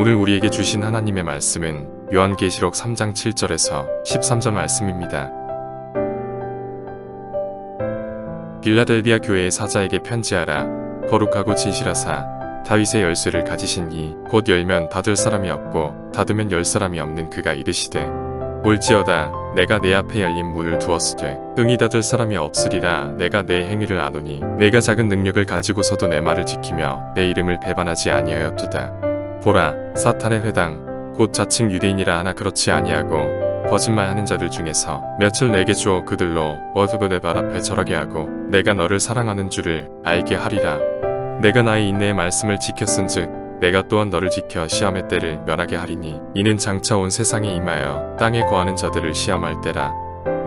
오늘 우리에게 주신 하나님의 말씀은 요한계시록 3장 7절에서 13절 말씀입니다. 빌라델비아 교회의 사자에게 편지하라. 거룩하고 진실하사 다윗의 열쇠를 가지신 이 곧 열면 닫을 사람이 없고 닫으면 열 사람이 없는 그가 이르시되 볼지어다 내가 내 앞에 열린 문을 두었으되 응이 닫을 사람이 없으리라. 내가 내 행위를 아노니 내가 작은 능력을 가지고서도 내 말을 지키며 내 이름을 배반하지 아니하였도다. 보라 사탄의 회당 곧 자칭 유대인이라 하나 그렇지 아니하고 거짓말하는 자들 중에서 몇을 내게 주어 그들로 어두고 내 발 앞에 절하게 하고 내가 너를 사랑하는 줄을 알게 하리라. 내가 나의 인내의 말씀을 지켰은즉 내가 또한 너를 지켜 시험의 때를 면하게 하리니 이는 장차 온 세상에 임하여 땅에 거하는 자들을 시험할 때라.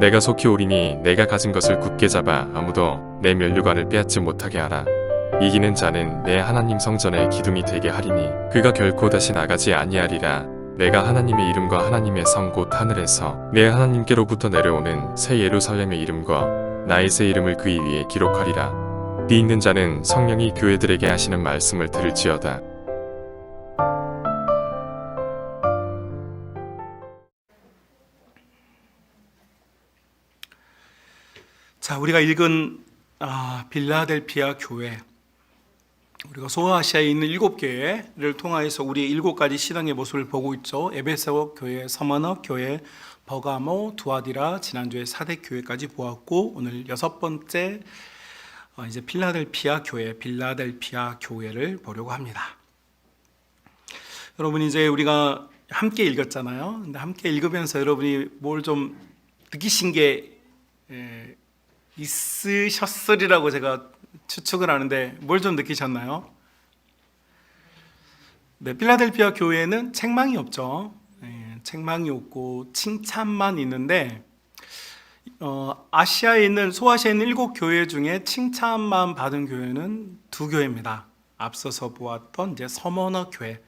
내가 속히 오리니 내가 가진 것을 굳게 잡아 아무도 내 면류관을 빼앗지 못하게 하라. 이기는 자는 내 하나님 성전의 기둥이 되게 하리니 그가 결코 다시 나가지 아니하리라. 내가 하나님의 이름과 하나님의 성 곧 하늘에서 내 하나님께로부터 내려오는 새 예루살렘의 이름과 나의 새 이름을 그 위에 기록하리라. 비 있는 자는 성령이 교회들에게 하시는 말씀을 들을지어다. 자, 우리가 읽은 빌라델피아 교회, 우리가 소아시아에 있는 7교회를 통하여서 우리의 7가지 신앙의 모습을 보고 있죠. 에베소 교회, 서머너 교회, 버가모, 두아디라, 지난주에 사대 교회까지 보았고, 오늘 6번째 이제 빌라델피아 교회를 보려고 합니다. 여러분, 이제 우리가 함께 읽었잖아요. 근데 함께 읽으면서 여러분이 뭘 좀 느끼신 게 있으셨으리라고 제가 추측을 하는데 뭘 좀 느끼셨나요? 네, 필라델피아 교회는 책망이 없죠. 책망이 없고 칭찬만 있는데 아시아에 있는 소아시아에 있는 7교회 중에 칭찬만 받은 교회는 2교회입니다. 앞서서 보았던 이제 서머너 교회,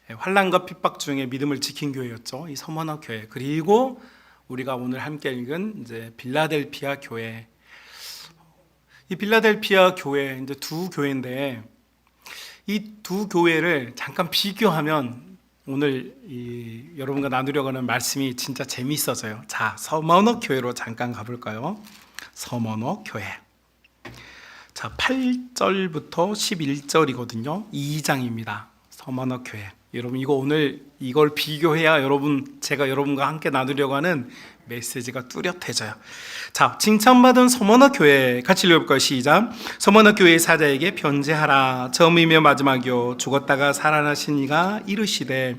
환난과 핍박 중에 믿음을 지킨 교회였죠. 이 서머너 교회, 그리고 우리가 오늘 함께 읽은 이제 빌라델피아 교회. 이 빌라델피아 교회 이제 2교회인데 이 2교회를 잠깐 비교하면 오늘 여러분과 나누려고 하는 말씀이 진짜 재미있어져요. 자, 서머너 교회로 잠깐 가볼까요? 서머너 교회. 자, 8절부터 11절이거든요. 2장입니다. 서머너 교회. 여러분, 이거 오늘 이걸 비교해야 제가 여러분과 함께 나누려고 하는 메시지가 뚜렷해져요. 자, 칭찬받은 서머너 교회 같이 읽어볼까요? 시작. 서머너 교회의 사자에게 편지하라. 처음이며 마지막이요 죽었다가 살아나신 이가 이르시되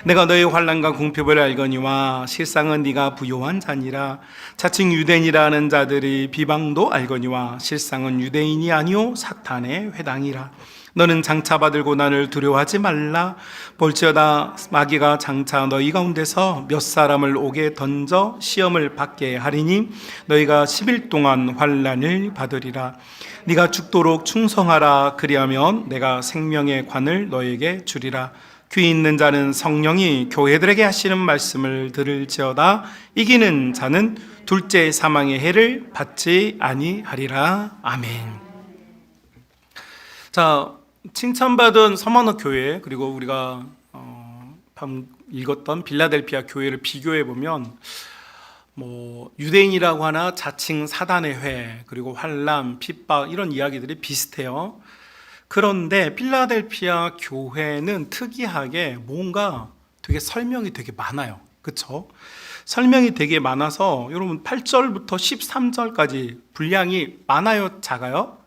내가 너의 환난과 궁핍을 알거니와 실상은 네가 부요한 자니라. 자칭 유대인이라 하는 자들의 비방도 알거니와 실상은 유대인이 아니요 사탄의 회당이라. 너는 장차 받을 고난을 두려워하지 말라. 볼지어다 마귀가 장차 너희 가운데서 몇 사람을 옥에 던져 시험을 받게 하리니 너희가 10일 동안 환난을 받으리라. 네가 죽도록 충성하라. 그리하면 내가 생명의 관을 너에게 주리라. 귀 있는 자는 성령이 교회들에게 하시는 말씀을 들을지어다. 이기는 자는 둘째 사망의 해를 받지 아니하리라. 아멘. 자, 칭찬받은 서머너 교회, 그리고 우리가 읽었던 빌라델피아 교회를 비교해 보면 유대인이라고 하나 자칭 사단의 회, 그리고 환난, 핍박 이런 이야기들이 비슷해요. 그런데 필라델피아 교회는 특이하게 뭔가 되게 설명이 되게 많아요. 그렇죠? 설명이 되게 많아서 여러분 8절부터 13절까지 분량이 많아요, 작아요?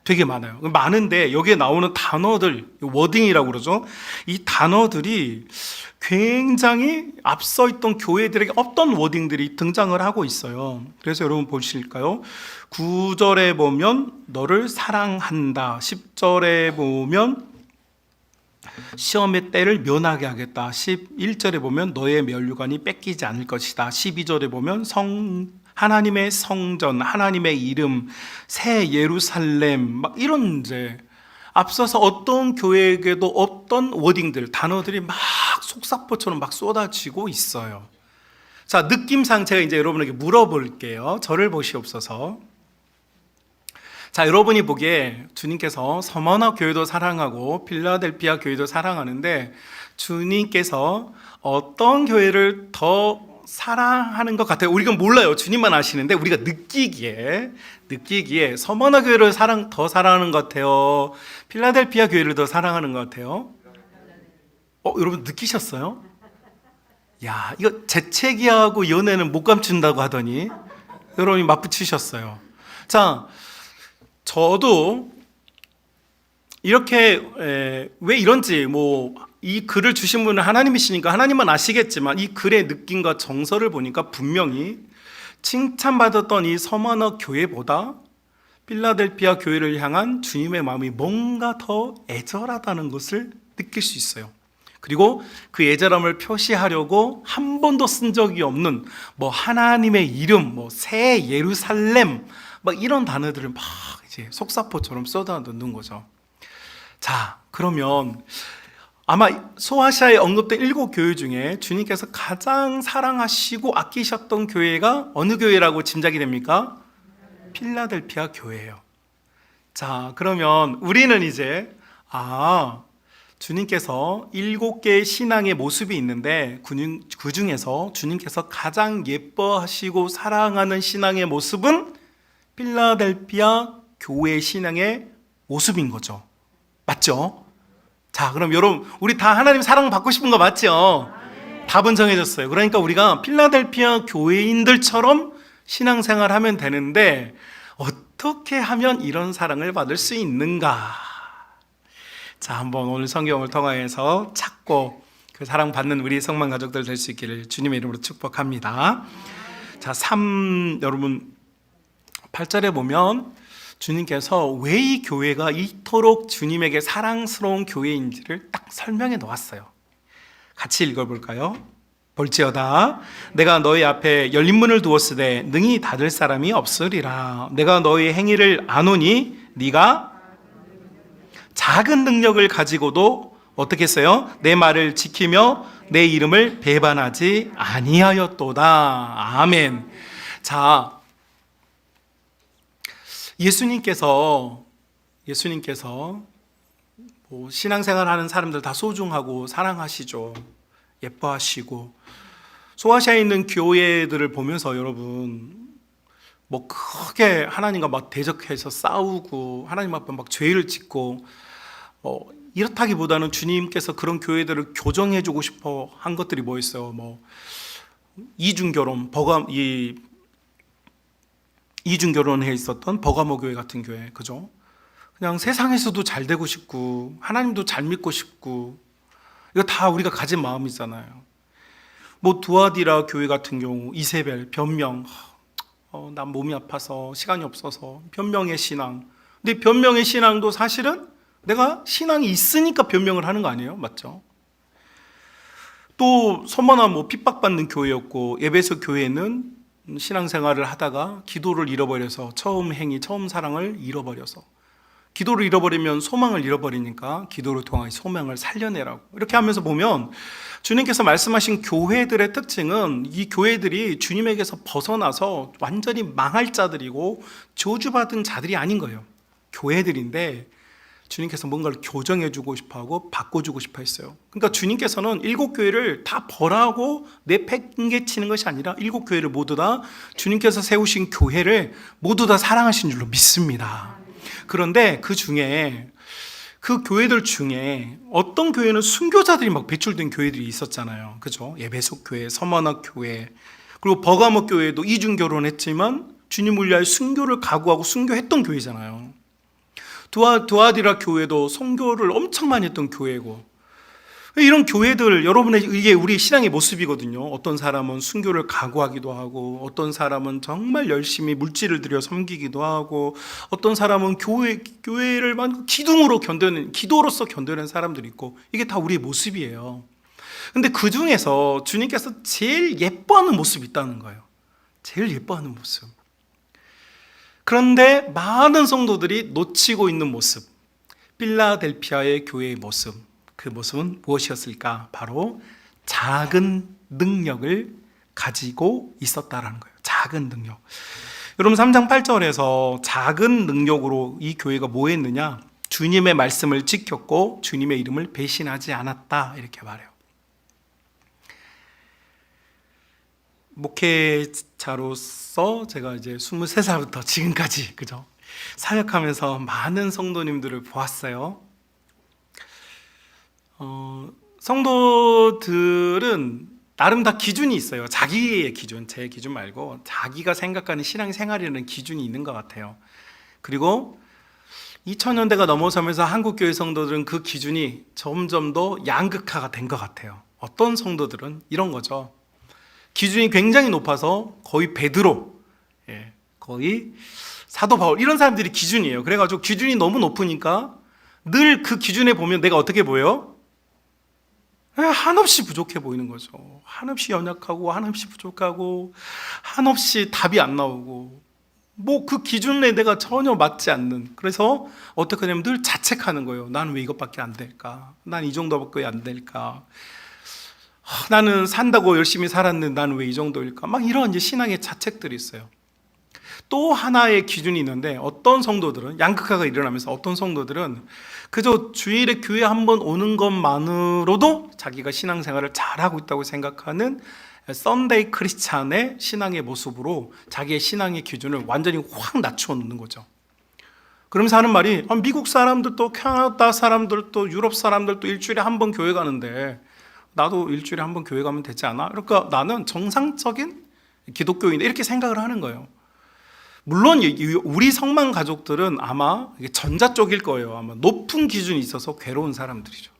되게 많아요. 많은데 여기에 나오는 단어들, 워딩이라고 그러죠. 이 단어들이 굉장히 앞서 있던 교회들에게 어떤 워딩들이 등장을 하고 있어요. 그래서 여러분 보실까요? 9절에 보면 너를 사랑한다. 10절에 보면 시험의 때를 면하게 하겠다. 11절에 보면 너의 면류관이 뺏기지 않을 것이다. 12절에 보면 하나님의 성전, 하나님의 이름, 새 예루살렘, 막 이런 이제 앞서서 어떤 교회에게도 어떤 워딩들, 단어들이 막 속사포처럼 막 쏟아지고 있어요. 자, 느낌상 제가 이제 여러분에게 물어볼게요. 저를 보시옵소서. 자, 여러분이 보기에 주님께서 서머너 교회도 사랑하고 필라델피아 교회도 사랑하는데 주님께서 어떤 교회를 더 사랑하는 것 같아요? 우리가 몰라요. 주님만 아시는데 우리가 느끼기에 서머나 교회를 더 사랑하는 것 같아요? 필라델피아 교회를 더 사랑하는 것 같아요? 여러분 느끼셨어요? 야, 이거 재채기하고 연애는 못 감춘다고 하더니 여러분이 맞붙이셨어요. 자, 저도 이렇게 왜 이런지 이 글을 주신 분은 하나님이시니까 하나님만 아시겠지만 이 글의 느낌과 정서를 보니까 분명히 칭찬받았던 이 서머너 교회보다 필라델피아 교회를 향한 주님의 마음이 뭔가 더 애절하다는 것을 느낄 수 있어요. 그리고 그 애절함을 표시하려고 한 번도 쓴 적이 없는 하나님의 이름, 새 예루살렘 이런 단어들을 막 이제 속사포처럼 쏟아놓는 거죠. 자, 그러면 아마 소아시아에 언급된 7교회 중에 주님께서 가장 사랑하시고 아끼셨던 교회가 어느 교회라고 짐작이 됩니까? 필라델피아 교회예요. 자, 그러면 우리는 이제 주님께서 7개의 신앙의 모습이 있는데 그 중에서 주님께서 가장 예뻐하시고 사랑하는 신앙의 모습은 필라델피아 교회 신앙의 모습인 거죠. 맞죠? 자, 그럼 여러분 우리 다 하나님 사랑 받고 싶은 거 맞죠? 답은 정해졌어요. 그러니까 우리가 필라델피아 교회인들처럼 신앙생활 하면 되는데 어떻게 하면 이런 사랑을 받을 수 있는가? 자, 한번 오늘 성경을 통하여서 찾고 그 사랑받는 우리 성만 가족들 될 수 있기를 주님의 이름으로 축복합니다. 자, 여러분 8절에 보면 주님께서 왜 이 교회가 이토록 주님에게 사랑스러운 교회인지를 딱 설명해 놓았어요. 같이 읽어볼까요? 볼지어다 내가 너희 앞에 열린 문을 두었으되 능히 닫을 사람이 없으리라. 내가 너희 행위를 아노니 네가 작은 능력을 가지고도 어떻게 했어요? 내 말을 지키며 내 이름을 배반하지 아니하였도다. 아멘. 자, 예수님께서 신앙생활하는 사람들 다 소중하고 사랑하시죠. 예뻐하시고 소아시아에 있는 교회들을 보면서 여러분 크게 하나님과 대적해서 싸우고 하나님 앞에 죄를 짓고 이렇다기보다는 주님께서 그런 교회들을 교정해주고 싶어 한 것들이 있어요? 이중결혼, 이중결혼해 있었던 버가모 교회 같은 교회, 그죠? 그냥 세상에서도 잘 되고 싶고 하나님도 잘 믿고 싶고 이거 다 우리가 가진 마음이잖아요. 두아디라 교회 같은 경우 이세벨 변명, 난 몸이 아파서 시간이 없어서 변명의 신앙. 근데 변명의 신앙도 사실은 내가 신앙이 있으니까 변명을 하는 거 아니에요? 맞죠? 또 서머나 핍박받는 교회였고 에베소 교회는 신앙생활을 하다가 기도를 잃어버려서 처음 사랑을 잃어버려서 기도를 잃어버리면 소망을 잃어버리니까 기도를 통해 소망을 살려내라고 이렇게 하면서 보면 주님께서 말씀하신 교회들의 특징은 이 교회들이 주님에게서 벗어나서 완전히 망할 자들이고 저주받은 자들이 아닌 거예요. 교회들인데 주님께서 뭔가를 교정해주고 싶어하고 바꿔주고 싶어 했어요. 그러니까 주님께서는 7교회를 다 벌하고 내팽개치는 것이 아니라 7교회를 모두 다 주님께서 세우신 교회를 모두 다 사랑하신 줄로 믿습니다. 그런데 그 교회들 중에 어떤 교회는 순교자들이 배출된 교회들이 있었잖아요. 그죠? 에베소 교회, 서머나 교회, 그리고 버가모 교회도 이중 결혼했지만 주님을 위하여 순교를 각오하고 순교했던 교회잖아요. 두아디라 교회도 선교를 엄청 많이 했던 교회고, 이런 교회들 이게 우리 신앙의 모습이거든요. 어떤 사람은 순교를 각오하기도 하고, 어떤 사람은 정말 열심히 물질을 들여 섬기기도 하고, 어떤 사람은 교회를 기도로서 견뎌낸 사람들이 있고, 이게 다 우리의 모습이에요. 근데 그 중에서 주님께서 제일 예뻐하는 모습이 있다는 거예요. 제일 예뻐하는 모습. 그런데 많은 성도들이 놓치고 있는 모습, 필라델피아의 교회의 모습, 그 모습은 무엇이었을까? 바로 작은 능력을 가지고 있었다라는 거예요. 작은 능력. 여러분 3장 8절에서 작은 능력으로 이 교회가 뭐 했느냐? 주님의 말씀을 지켰고 주님의 이름을 배신하지 않았다 이렇게 말해요. 목회자로서 제가 이제 23살부터 지금까지 그죠? 사역하면서 많은 성도님들을 보았어요. 성도들은 나름 다 기준이 있어요. 자기의 기준, 제 기준 말고 자기가 생각하는 신앙생활이라는 기준이 있는 것 같아요. 그리고 2000년대가 넘어서면서 한국교회 성도들은 그 기준이 점점 더 양극화가 된 것 같아요. 어떤 성도들은 이런 거죠. 기준이 굉장히 높아서 거의 베드로, 거의 사도 바울 이런 사람들이 기준이에요. 그래가지고 기준이 너무 높으니까 늘 그 기준에 보면 내가 어떻게 보여? 한없이 부족해 보이는 거죠. 한없이 연약하고 한없이 부족하고 한없이 답이 안 나오고 뭐 그 기준에 내가 전혀 맞지 않는, 그래서 어떻게 하냐면 늘 자책하는 거예요. 나는 왜 이것밖에 안 될까? 난 이 정도밖에 안 될까? 나는 산다고 열심히 살았는데 나는 왜 이 정도일까? 막 이런 이제 신앙의 자책들이 있어요. 또 하나의 기준이 있는데 어떤 성도들은 양극화가 일어나면서 어떤 성도들은 그저 주일에 교회 한번 오는 것만으로도 자기가 신앙생활을 잘하고 있다고 생각하는 썬데이 크리스찬의 신앙의 모습으로 자기의 신앙의 기준을 완전히 확 낮추어 놓는 거죠. 그러면서 하는 말이 미국 사람들도 캐나다 사람들도 유럽 사람들도 일주일에 한 번 교회 가는데 나도 일주일에 한 번 교회 가면 되지 않아? 그러니까 나는 정상적인 기독교인이다 이렇게 생각을 하는 거예요. 물론 우리 성만 가족들은 아마 전자 쪽일 거예요. 아마 높은 기준이 있어서 괴로운 사람들이죠.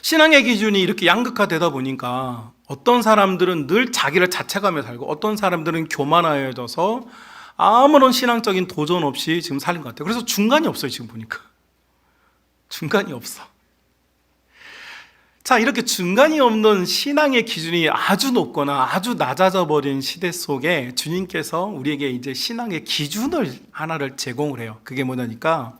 신앙의 기준이 이렇게 양극화되다 보니까 어떤 사람들은 늘 자기를 자책하며 살고 어떤 사람들은 교만하여져서 아무런 신앙적인 도전 없이 지금 사는 것 같아요. 그래서 중간이 없어요. 지금 보니까 중간이 없어. 자, 이렇게 중간이 없는 신앙의 기준이 아주 높거나 아주 낮아져 버린 시대 속에 주님께서 우리에게 이제 신앙의 기준을 하나를 제공을 해요. 그게 뭐냐니까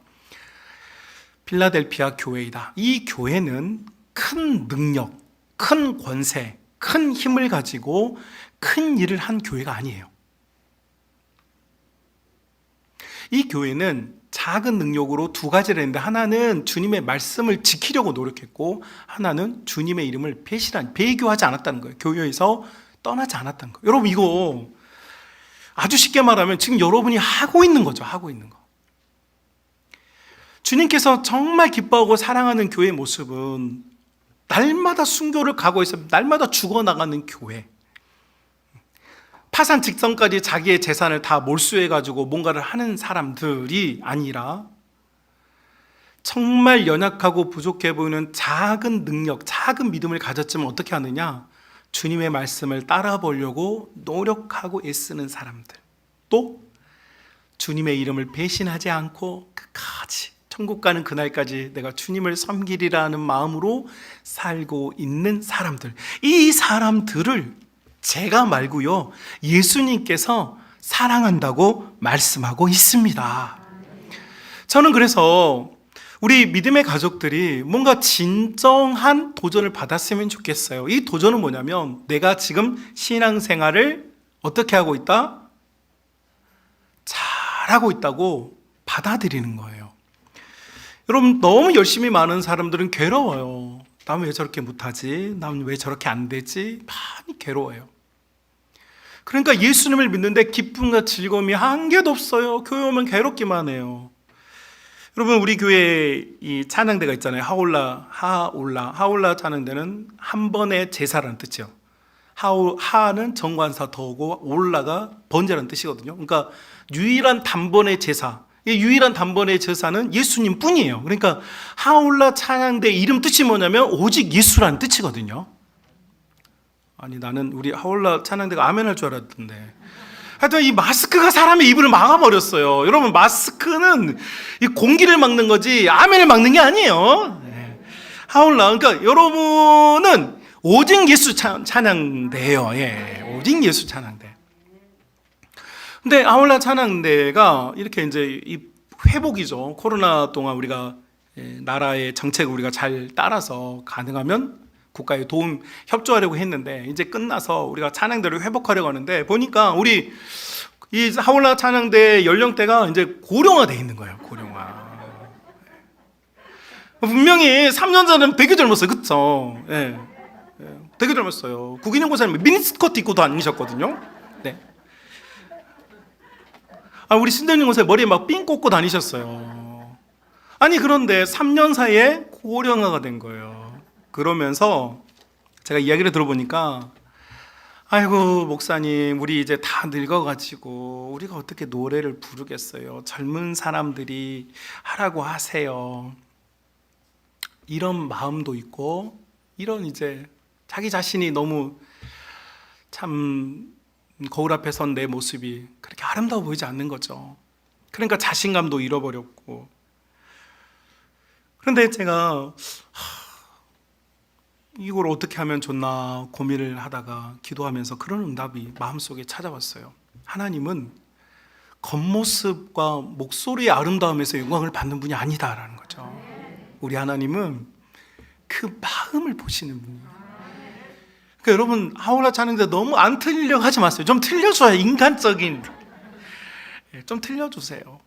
필라델피아 교회이다. 이 교회는 큰 능력, 큰 권세, 큰 힘을 가지고 큰 일을 한 교회가 아니에요. 이 교회는 작은 능력으로 두 가지를 했는데 하나는 주님의 말씀을 지키려고 노력했고 하나는 주님의 이름을 배교하지 않았다는 거예요. 교회에서 떠나지 않았다는 거예요. 여러분 이거 아주 쉽게 말하면 지금 여러분이 하고 있는 거죠. 하고 있는 거. 주님께서 정말 기뻐하고 사랑하는 교회의 모습은 날마다 순교를 각오해서 날마다 죽어나가는 교회, 파산 직전까지 자기의 재산을 다 몰수해가지고 뭔가를 하는 사람들이 아니라 정말 연약하고 부족해 보이는 작은 능력, 작은 믿음을 가졌지만 어떻게 하느냐? 주님의 말씀을 따라 보려고 노력하고 애쓰는 사람들, 또 주님의 이름을 배신하지 않고 끝까지 천국 가는 그날까지 내가 주님을 섬기리라는 마음으로 살고 있는 사람들, 이 사람들을 제가 말고요, 예수님께서 사랑한다고 말씀하고 있습니다. 저는 그래서 우리 믿음의 가족들이 뭔가 진정한 도전을 받았으면 좋겠어요. 이 도전은 뭐냐면 내가 지금 신앙생활을 어떻게 하고 있다? 잘하고 있다고 받아들이는 거예요. 여러분 너무 열심히 많은 사람들은 괴로워요. 난 왜 저렇게 못하지? 난 왜 저렇게 안 되지? 많이 괴로워요. 그러니까 예수님을 믿는데 기쁨과 즐거움이 한 개도 없어요. 교회 오면 괴롭기만 해요. 여러분 우리 교회에 이 찬양대가 있잖아요. 하올라 찬양대는 한 번의 제사라는 뜻이요. 하는 정관사 더고 올라가 번제라는 뜻이거든요. 그러니까 유일한 단번의 제사, 이 유일한 단번의 제사는 예수님 뿐이에요. 그러니까 하올라 찬양대 이름 뜻이 뭐냐면 오직 예수라는 뜻이거든요. 아니 나는 우리 하올라 찬양대가 아멘 할 줄 알았던데 하여튼 이 마스크가 사람의 입을 막아버렸어요. 여러분 마스크는 이 공기를 막는 거지 아멘을 막는 게 아니에요. 하올라, 그러니까 여러분은 오직 예수 찬양대예요. 오직 예수 찬양대. 근데 하올라 찬양대가 이렇게 이제 이 회복이죠. 코로나 동안 우리가 나라의 정책을 우리가 잘 따라서 가능하면 국가에 도움 협조하려고 했는데 이제 끝나서 우리가 찬양대를 회복하려고 하는데 보니까 우리 이 하올라 찬양대 연령대가 이제 고령화돼 있는 거예요. 고령화. 분명히 3년 전에는 되게 젊었어요. 그쵸? 예. 되게 젊었어요. 국인영 고사님 미니스커트 입고 다니셨거든요. 네. 우리 신대영 고사님 머리에 막 핀 꽂고 다니셨어요. 아니 그런데 3년 사이에 고령화가 된 거예요. 그러면서 제가 이야기를 들어보니까 아이고 목사님 우리 이제 다 늙어가지고 우리가 어떻게 노래를 부르겠어요. 젊은 사람들이 하라고 하세요. 이런 마음도 있고 이런 이제 자기 자신이 너무 참 거울 앞에 선 내 모습이 그렇게 아름다워 보이지 않는 거죠. 그러니까 자신감도 잃어버렸고. 그런데 제가 이걸 어떻게 하면 좋나 고민을 하다가 기도하면서 그런 응답이 마음속에 찾아왔어요. 하나님은 겉모습과 목소리의 아름다움에서 영광을 받는 분이 아니다라는 거죠. 우리 하나님은 그 마음을 보시는 분이에요. 그러니까 여러분 아울러 자는데 너무 안 틀리려고 하지 마세요. 좀 틀려줘야 인간적인 좀 틀려주세요.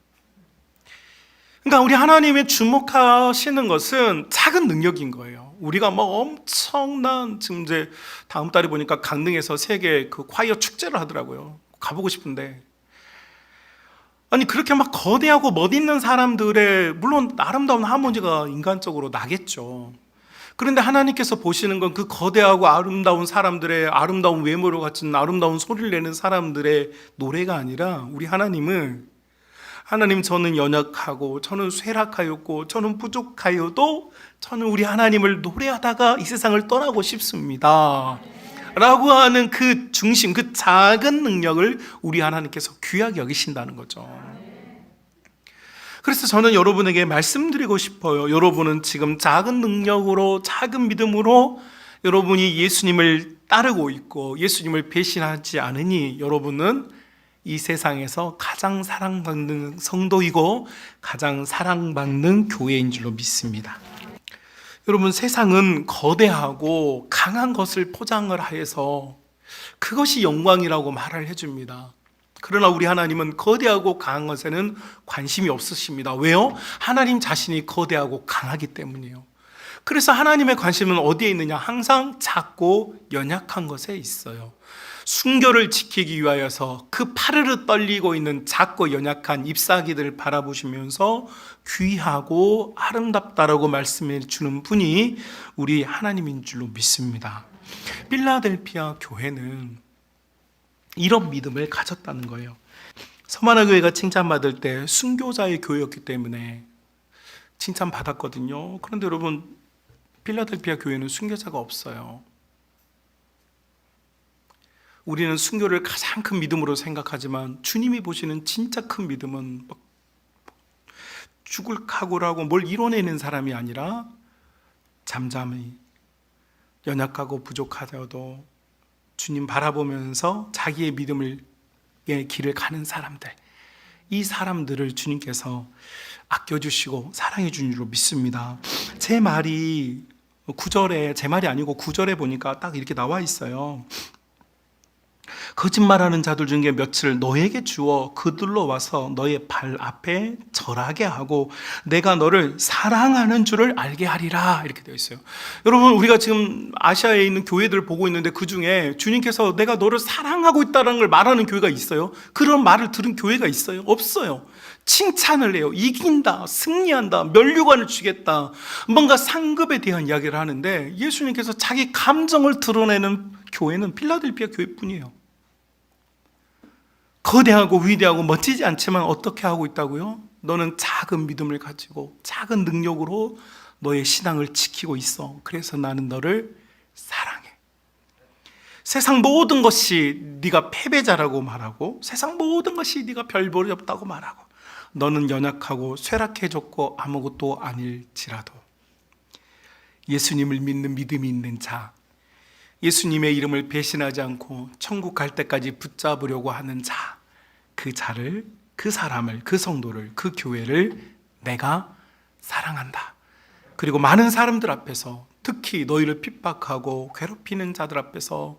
그러니까 우리 하나님의 주목하시는 것은 작은 능력인 거예요. 우리가 뭐 엄청난 지금 이제 다음 달에 보니까 강릉에서 세계 그 콰이어 축제를 하더라고요. 가보고 싶은데 아니 그렇게 막 거대하고 멋있는 사람들의 물론 아름다운 하모니가 인간적으로 나겠죠. 그런데 하나님께서 보시는 건 그 거대하고 아름다운 사람들의 아름다운 외모를 갖춘 아름다운 소리를 내는 사람들의 노래가 아니라 우리 하나님은 하나님 저는 연약하고 저는 쇠락하였고 저는 부족하여도 저는 우리 하나님을 노래하다가 이 세상을 떠나고 싶습니다 라고 하는 그 중심, 그 작은 능력을 우리 하나님께서 귀하게 여기신다는 거죠. 그래서 저는 여러분에게 말씀드리고 싶어요. 여러분은 지금 작은 능력으로 작은 믿음으로 여러분이 예수님을 따르고 있고 예수님을 배신하지 않으니 여러분은 이 세상에서 가장 사랑받는 성도이고 가장 사랑받는 교회인 줄로 믿습니다. 여러분 세상은 거대하고 강한 것을 포장을 하여서 그것이 영광이라고 말을 해줍니다. 그러나 우리 하나님은 거대하고 강한 것에는 관심이 없으십니다. 왜요? 하나님 자신이 거대하고 강하기 때문이에요. 그래서 하나님의 관심은 어디에 있느냐? 항상 작고 연약한 것에 있어요. 순교를 지키기 위하여서 그 파르르 떨리고 있는 작고 연약한 잎사귀들을 바라보시면서 귀하고 아름답다라고 말씀해 주는 분이 우리 하나님인 줄로 믿습니다. 필라델피아 교회는 이런 믿음을 가졌다는 거예요. 서만화 교회가 칭찬받을 때 순교자의 교회였기 때문에 칭찬받았거든요. 그런데 여러분 필라델피아 교회는 순교자가 없어요. 우리는 순교를 가장 큰 믿음으로 생각하지만 주님이 보시는 진짜 큰 믿음은 막 죽을 각오라고 뭘 이뤄내는 사람이 아니라 잠잠히 연약하고 부족하더라도 주님 바라보면서 자기의 믿음의 길을 가는 사람들, 이 사람들을 주님께서 아껴주시고 사랑해 주는 줄로 믿습니다. 제 말이 9절에 제 말이 아니고 9절에 보니까 딱 이렇게 나와 있어요. 거짓말하는 자들 중에 며칠 너에게 주어 그들로 와서 너의 발 앞에 절하게 하고 내가 너를 사랑하는 줄을 알게 하리라 이렇게 되어 있어요. 여러분 우리가 지금 아시아에 있는 교회들을 보고 있는데 그 중에 주님께서 내가 너를 사랑하고 있다는 걸 말하는 교회가 있어요? 그런 말을 들은 교회가 있어요? 없어요. 칭찬을 해요. 이긴다, 승리한다, 면류관을 주겠다, 뭔가 상급에 대한 이야기를 하는데 예수님께서 자기 감정을 드러내는 교회는 필라델피아 교회뿐이에요. 거대하고 위대하고 멋지지 않지만 어떻게 하고 있다고요? 너는 작은 믿음을 가지고 작은 능력으로 너의 신앙을 지키고 있어. 그래서 나는 너를 사랑해. 세상 모든 것이 네가 패배자라고 말하고 세상 모든 것이 네가 별볼이 없다고 말하고 너는 연약하고 쇠락해졌고 아무것도 아닐지라도 예수님을 믿는 믿음이 있는 자, 예수님의 이름을 배신하지 않고 천국 갈 때까지 붙잡으려고 하는 자, 그 자를, 그 사람을, 그 성도를, 그 교회를 내가 사랑한다. 그리고 많은 사람들 앞에서 특히 너희를 핍박하고 괴롭히는 자들 앞에서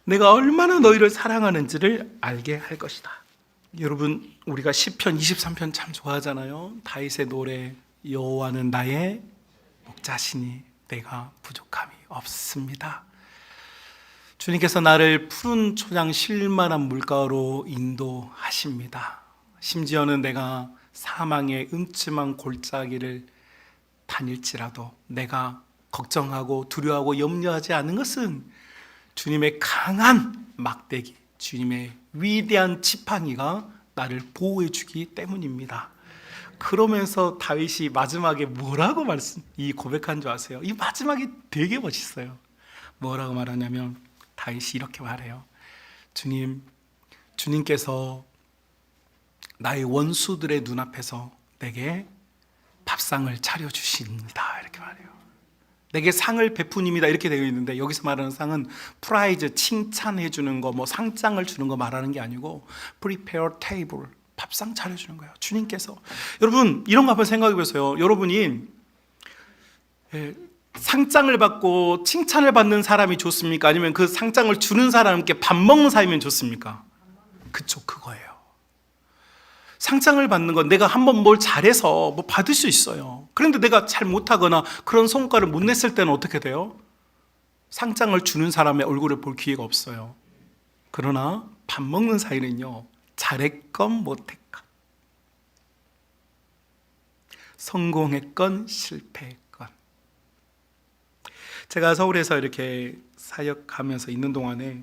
내가 얼마나 너희를 사랑하는지를 알게 할 것이다. 여러분 우리가 시편 23편 참 좋아하잖아요. 다윗의 노래 여호와는 나의 목자시니 내가 부족함이 없습니다. 주님께서 나를 푸른 초장 쉴만한 물가로 인도하십니다. 심지어는 내가 사망의 음침한 골짜기를 다닐지라도 내가 걱정하고 두려워하고 염려하지 않은 것은 주님의 강한 막대기, 주님의 위대한 지팡이가 나를 보호해 주기 때문입니다. 그러면서 다윗이 마지막에 뭐라고 이 고백한 줄 아세요? 이 마지막이 되게 멋있어요. 뭐라고 말하냐면 다윗이 이렇게 말해요. 주님께서 나의 원수들의 눈앞에서 내게 밥상을 차려주십니다. 이렇게 말해요. 내게 상을 베푸님이다 이렇게 되어 있는데, 여기서 말하는 상은 프라이즈, 칭찬해 주는 거, 뭐 상장을 주는 거 말하는 게 아니고 prepare table, 밥상 차려주는 거예요. 주님께서. 여러분 이런 거 한번 생각해 보세요. 여러분이 상장을 받고 칭찬을 받는 사람이 좋습니까? 아니면 그 상장을 주는 사람께 밥 먹는 사람이면 좋습니까? 그쵸, 그거예요. 상장을 받는 건 내가 한번 뭘 잘해서 뭐 받을 수 있어요. 그런데 내가 잘 못하거나 그런 성과를 못 냈을 때는 어떻게 돼요? 상장을 주는 사람의 얼굴을 볼 기회가 없어요. 그러나 밥 먹는 사이는요, 잘했건 못했건, 성공했건 실패했건. 제가 서울에서 이렇게 사역하면서 있는 동안에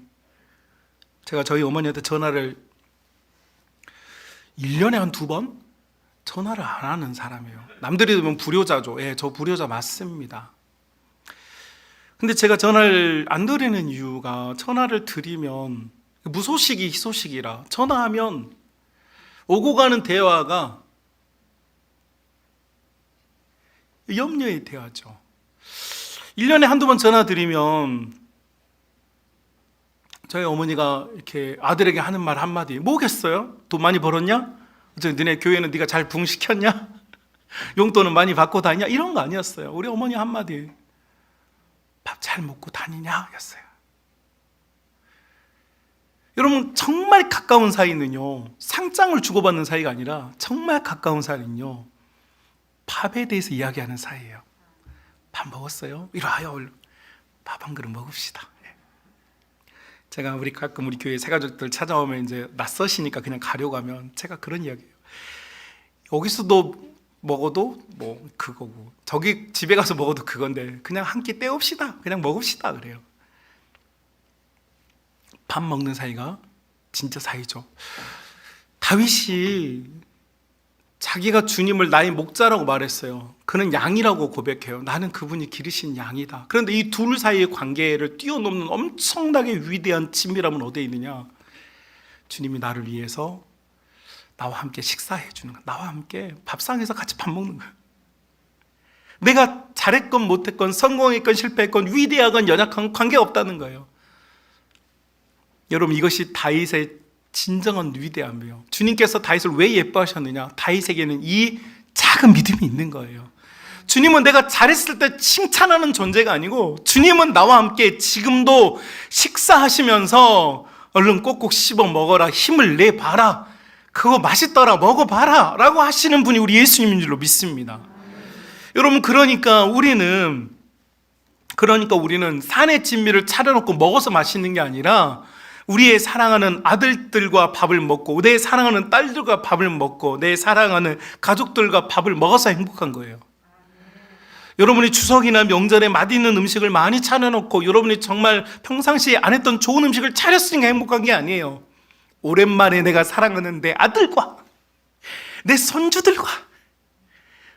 제가 저희 어머니한테 전화를 1년에 한 2번 전화를 안 하는 사람이에요. 남들이 들으면 불효자죠. 예, 저 불효자 맞습니다. 근데 제가 전화를 안 드리는 이유가, 전화를 드리면 무소식이 희소식이라 전화하면 오고 가는 대화가 염려의 대화죠. 1년에 한두 번 전화 드리면 저희 어머니가 이렇게 아들에게 하는 말 한마디, 뭐겠어요? 돈 많이 벌었냐? 너네 교회는 네가 잘 부흥시켰냐? 용돈은 많이 받고 다니냐? 이런 거 아니었어요. 우리 어머니 한마디, 밥 잘 먹고 다니냐? 였어요. 여러분, 정말 가까운 사이는요, 상장을 주고받는 사이가 아니라 정말 가까운 사이는요, 밥에 대해서 이야기하는 사이예요. 밥 먹었어요? 이리 와요. 밥 한 그릇 먹읍시다. 제가 가끔 우리 교회 새가족들 찾아오면 이제 낯서시니까 그냥 가려고 하면 제가 그런 이야기해요. 여기서도 먹어도 뭐 그거고, 저기 집에 가서 먹어도 그건데 그냥 한 끼 때웁시다. 그냥 먹읍시다. 그래요. 밥 먹는 사이가 진짜 사이죠. 다윗이 자기가 주님을 나의 목자라고 말했어요. 그는 양이라고 고백해요. 나는 그분이 기르신 양이다. 그런데 이 둘 사이의 관계를 뛰어넘는 엄청나게 위대한 친밀함은 어디에 있느냐? 주님이 나를 위해서 나와 함께 식사해 주는 거야. 나와 함께 밥상에서 같이 밥 먹는 거야. 내가 잘했건 못했건, 성공했건 실패했건, 위대하건 연약한 관계없다는 거예요. 여러분, 이것이 다윗의 진정한 위대함이에요. 주님께서 다윗을 왜 예뻐하셨느냐? 다윗에게는 이 작은 믿음이 있는 거예요. 주님은 내가 잘했을 때 칭찬하는 존재가 아니고, 주님은 나와 함께 지금도 식사하시면서 얼른 꼭꼭 씹어 먹어라, 힘을 내봐라, 그거 맛있더라, 먹어봐라 라고 하시는 분이 우리 예수님인 줄로 믿습니다. 여러분, 그러니까 우리는 산의 진미를 차려놓고 먹어서 맛있는 게 아니라, 우리의 사랑하는 아들들과 밥을 먹고, 내 사랑하는 딸들과 밥을 먹고, 내 사랑하는 가족들과 밥을 먹어서 행복한 거예요. 여러분이 추석이나 명절에 맛있는 음식을 많이 차려놓고, 여러분이 정말 평상시에 안 했던 좋은 음식을 차렸으니까 행복한 게 아니에요. 오랜만에 내가 사랑하는 내 아들과 내 손주들과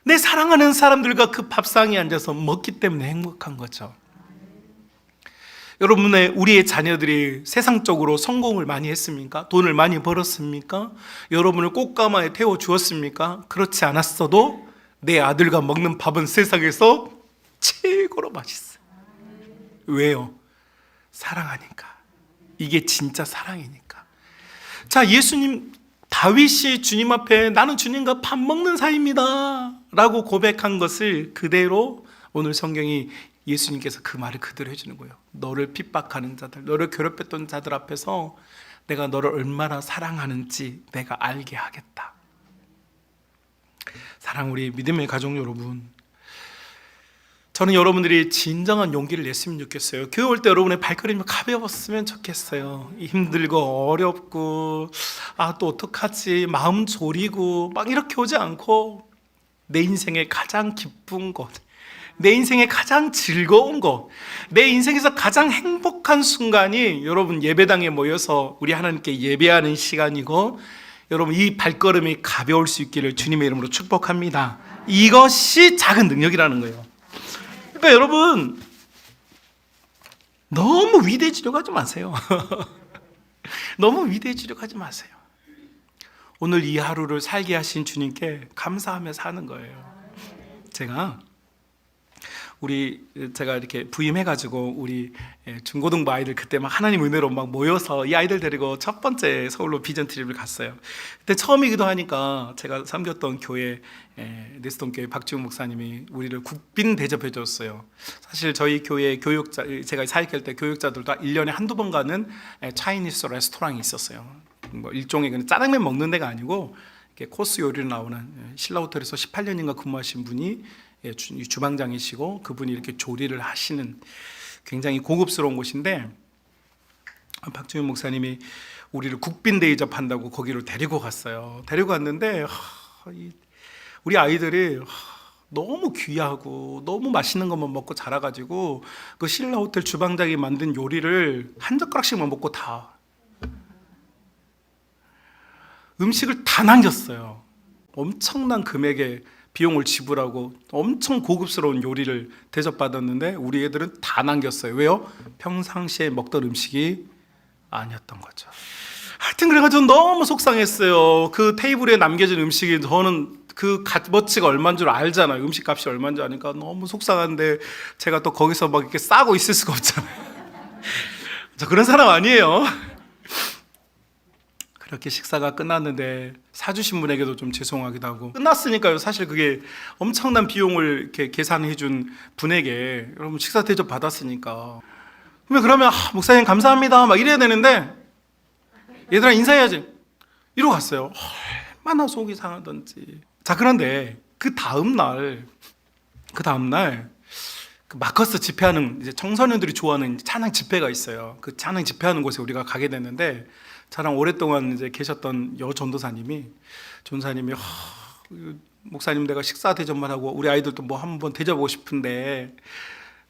내 사랑하는 사람들과 그 밥상에 앉아서 먹기 때문에 행복한 거죠. 우리의 자녀들이 세상적으로 성공을 많이 했습니까? 돈을 많이 벌었습니까? 여러분을 꽃가마에 태워주었습니까? 그렇지 않았어도 내 아들과 먹는 밥은 세상에서 최고로 맛있어요. 왜요? 사랑하니까. 이게 진짜 사랑이니까. 자, 다윗이 주님 앞에 나는 주님과 밥 먹는 사이입니다 라고 고백한 것을 그대로 오늘 성경이, 예수님께서 그 말을 그대로 해주는 거예요. 너를 핍박하는 자들, 너를 괴롭혔던 자들 앞에서 내가 너를 얼마나 사랑하는지 내가 알게 하겠다. 사랑, 우리 믿음의 가족 여러분, 저는 여러분들이 진정한 용기를 냈으면 좋겠어요. 교회 올 때 여러분의 발걸음이 가벼웠으면 좋겠어요. 힘들고 어렵고 또 어떡하지 마음 졸이고 막 이렇게 오지 않고 내 인생의 가장 기쁜 것, 내 인생의 가장 즐거운 것, 내 인생에서 가장 행복한 순간이 여러분 예배당에 모여서 우리 하나님께 예배하는 시간이고, 여러분 이 발걸음이 가벼울 수 있기를 주님의 이름으로 축복합니다. 이것이 작은 능력이라는 거예요. 그러니까 여러분 너무 위대해지려고 하지 마세요. 너무 위대해지려고 하지 마세요. 오늘 이 하루를 살게 하신 주님께 감사하며 사는 거예요. 제가 이렇게 부임해가지고 우리 중고등부 아이들 그때 막 하나님 은혜로 막 모여서 이 아이들 데리고 첫 번째 서울로 비전 트립을 갔어요. 그때 처음이기도 하니까 제가 섬겼던 교회 네스톤 교회 박지훈 목사님이 우리를 국빈 대접해 줬어요. 사실 저희 교회 교육자, 제가 사역할 때 교육자들도 1년에 한두 번 가는 차이니스 레스토랑이 있었어요. 뭐 일종의 그냥 짜장면 먹는 데가 아니고 이렇게 코스 요리로 나오는, 신라호텔에서 18년인가 근무하신 분이 주방장이시고 그분이 이렇게 조리를 하시는 굉장히 고급스러운 곳인데, 박주현 목사님이 우리를 국빈 대접한다고 거기로 데리고 갔어요. 데리고 갔는데 우리 아이들이 너무 귀하고 너무 맛있는 것만 먹고 자라가지고 그 신라 호텔 주방장이 만든 요리를 한 젓가락씩만 먹고 다 음식을 다 남겼어요. 엄청난 금액의 비용을 지불하고 엄청 고급스러운 요리를 대접받았는데 우리 애들은 다 남겼어요. 왜요? 평상시에 먹던 음식이 아니었던 거죠. 하여튼 그래가지고 너무 속상했어요. 그 테이블에 남겨진 음식이, 저는 그 값어치가 얼마인 줄 알잖아요. 음식값이 얼마인 줄 아니까 너무 속상한데 제가 또 거기서 막 이렇게 싸고 있을 수가 없잖아요. 저 그런 사람 아니에요. 그렇게 식사가 끝났는데 사주신 분에게도 좀 죄송하기도 하고, 끝났으니까요. 사실 그게 엄청난 비용을 이렇게 계산해 준 분에게 여러분 식사 대접 받았으니까 그러면 목사님 감사합니다 막 이래야 되는데, 얘들아 인사해야지 이러고 갔어요. 얼마나 속이 상하던지. 자, 그런데 그 다음날 그 마커스 집회하는, 이제 청소년들이 좋아하는 찬양 집회가 있어요. 그 찬양 집회하는 곳에 우리가 가게 됐는데, 저랑 오랫동안 이제 계셨던 전도사님이 목사님 내가 식사 대접만 하고 우리 아이들도 뭐 한번 대접하고 싶은데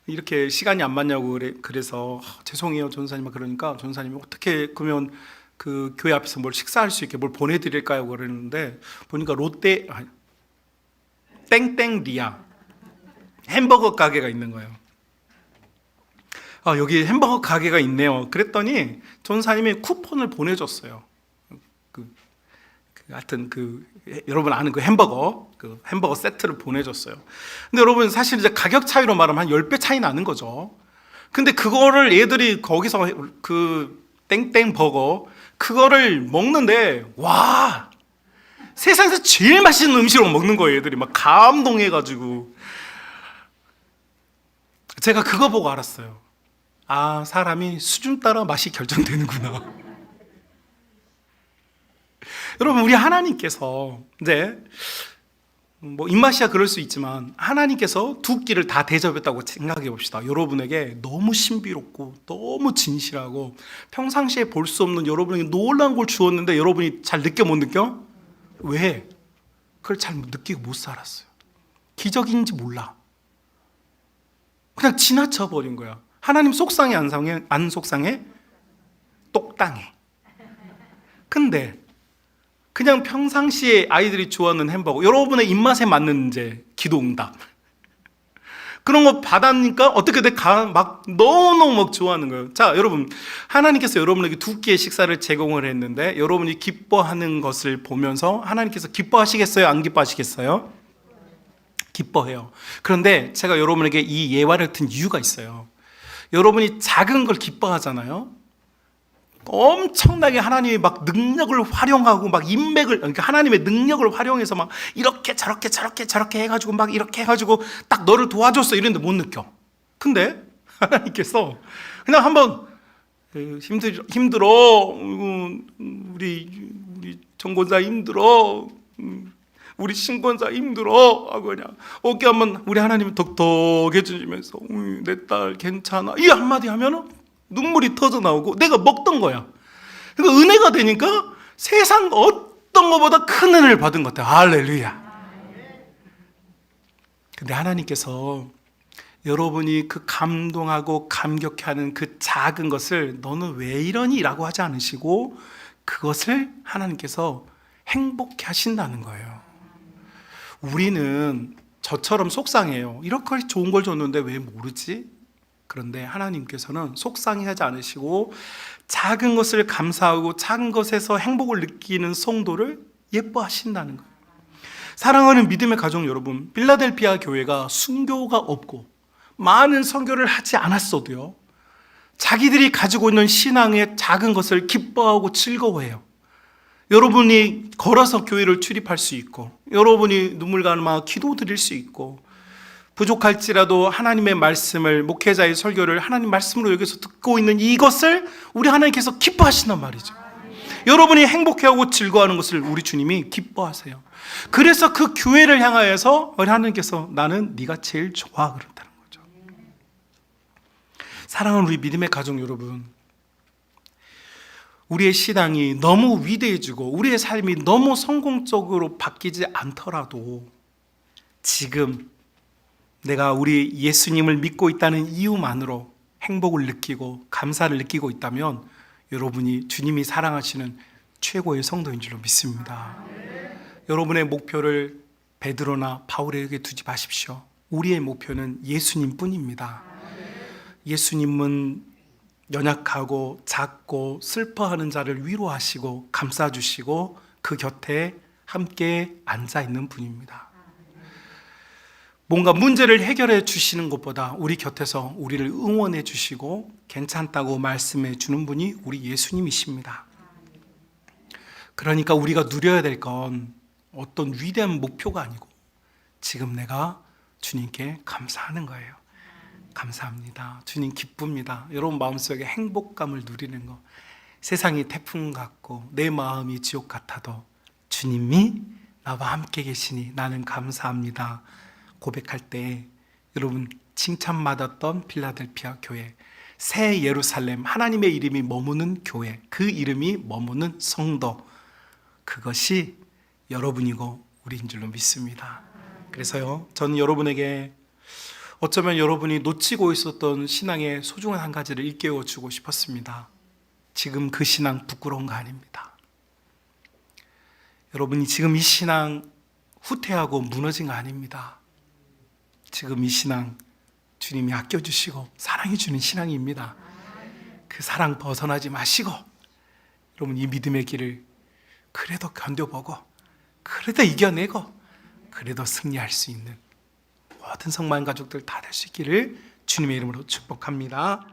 이렇게 시간이 안 맞냐고 그래서 죄송해요 전도사님. 그러니까 전도사님이 어떻게 그러면 그 교회 앞에서 뭘 식사할 수 있게 뭘 보내드릴까요? 그러는데 보니까 롯데 땡땡리아 햄버거 가게가 있는 거예요. 여기 햄버거 가게가 있네요. 그랬더니 전사님이 쿠폰을 보내줬어요. 하여튼 여러분 아는 그 햄버거 세트를 보내줬어요. 근데 여러분 사실 이제 가격 차이로 말하면 한 10배 차이 나는 거죠. 근데 그거를 애들이 거기서 그 땡땡 버거 그거를 먹는데, 와, 세상에서 제일 맛있는 음식으로 먹는 거예요. 애들이 막 감동해가지고. 제가 그거 보고 알았어요. 사람이 수준 따라 맛이 결정되는구나. 여러분, 우리 하나님께서 이제 뭐 입맛이야 그럴 수 있지만 하나님께서 두 끼를 다 대접했다고 생각해 봅시다. 여러분에게 너무 신비롭고 너무 진실하고 평상시에 볼 수 없는 여러분에게 놀라운 걸 주었는데 여러분이 잘 느껴 못 느껴? 왜? 그걸 잘 느끼고 못 살았어요. 기적인지 몰라. 그냥 지나쳐 버린 거야. 하나님 속상해 안 속상해? 똑당해. 근데 그냥 평상시에 아이들이 좋아하는 햄버거, 여러분의 입맛에 맞는 이제 기도응답 그런 거 받았니까 어떻게 돼? 막 너무너무 막 좋아하는 거예요. 자, 여러분, 하나님께서 여러분에게 두 끼의 식사를 제공을 했는데 여러분이 기뻐하는 것을 보면서 하나님께서 기뻐하시겠어요? 안 기뻐하시겠어요? 기뻐해요. 그런데 제가 여러분에게 이 예화를 든 이유가 있어요. 여러분이 작은 걸 기뻐하잖아요. 엄청나게 하나님이 막 능력을 활용하고 막 인맥을, 그러니까 하나님의 능력을 활용해서 막 이렇게 저렇게 해가지고 막 이렇게 해가지고 딱 너를 도와줬어 이랬는데 못 느껴. 근데 하나님께서 그냥 한번 힘들어 우리 정권사 힘들어 우리 신권자 힘들어 하고 그냥 어깨 한번 우리 하나님 덕덕해 주시면서 내 딸 괜찮아 이 한마디 하면은 눈물이 터져 나오고 내가 먹던 거야. 그러니까 은혜가 되니까 세상 어떤 것보다 큰 은혜를 받은 것 같아요. 할렐루야. 근데 하나님께서 여러분이 그 감동하고 감격해하는 그 작은 것을 너는 왜 이러니? 라고 하지 않으시고 그것을 하나님께서 행복해 하신다는 거예요. 우리는 저처럼 속상해요. 이렇게 좋은 걸 줬는데 왜 모르지? 그런데 하나님께서는 속상해하지 않으시고 작은 것을 감사하고 작은 것에서 행복을 느끼는 성도를 예뻐하신다는 거예요. 사랑하는 믿음의 가족 여러분, 필라델피아 교회가 순교가 없고 많은 선교를 하지 않았어도요, 자기들이 가지고 있는 신앙의 작은 것을 기뻐하고 즐거워해요. 여러분이 걸어서 교회를 출입할 수 있고, 여러분이 눈물 감아 기도 드릴 수 있고, 부족할지라도 하나님의 말씀을, 목회자의 설교를 하나님 말씀으로 여기서 듣고 있는 이것을 우리 하나님께서 기뻐하신단 말이죠. 여러분이 행복해하고 즐거워하는 것을 우리 주님이 기뻐하세요. 그래서 그 교회를 향하여서 우리 하나님께서 나는 네가 제일 좋아 그런다는 거죠. 사랑하는 우리 믿음의 가족 여러분, 우리의 신앙이 너무 위대해지고 우리의 삶이 너무 성공적으로 바뀌지 않더라도 지금 내가 우리 예수님을 믿고 있다는 이유만으로 행복을 느끼고 감사를 느끼고 있다면 여러분이 주님이 사랑하시는 최고의 성도인 줄로 믿습니다. 여러분의 목표를 베드로나 바울에게 두지 마십시오. 우리의 목표는 예수님 뿐입니다. 예수님은 연약하고 작고 슬퍼하는 자를 위로하시고 감싸주시고 그 곁에 함께 앉아있는 분입니다. 뭔가 문제를 해결해 주시는 것보다 우리 곁에서 우리를 응원해 주시고 괜찮다고 말씀해 주는 분이 우리 예수님이십니다. 그러니까 우리가 누려야 될 건 어떤 위대한 목표가 아니고 지금 내가 주님께 감사하는 거예요. 감사합니다. 주님 기쁩니다. 여러분 마음속에 행복감을 누리는 거. 세상이 태풍 같고 내 마음이 지옥 같아도 주님이 나와 함께 계시니 나는 감사합니다. 고백할 때 여러분 칭찬받았던 필라델피아 교회, 새 예루살렘, 하나님의 이름이 머무는 교회, 그 이름이 머무는 성도, 그것이 여러분이고 우리인 줄로 믿습니다. 그래서요, 저는 여러분에게 어쩌면 여러분이 놓치고 있었던 신앙의 소중한 한 가지를 일깨워 주고 싶었습니다. 지금 그 신앙 부끄러운 거 아닙니다. 여러분이 지금 이 신앙 후퇴하고 무너진 거 아닙니다. 지금 이 신앙 주님이 아껴주시고 사랑해 주는 신앙입니다. 그 사랑 벗어나지 마시고 여러분 이 믿음의 길을 그래도 견뎌보고 그래도 이겨내고 그래도 승리할 수 있는 모든 성만 가족들 다 될 수 있기를 주님의 이름으로 축복합니다.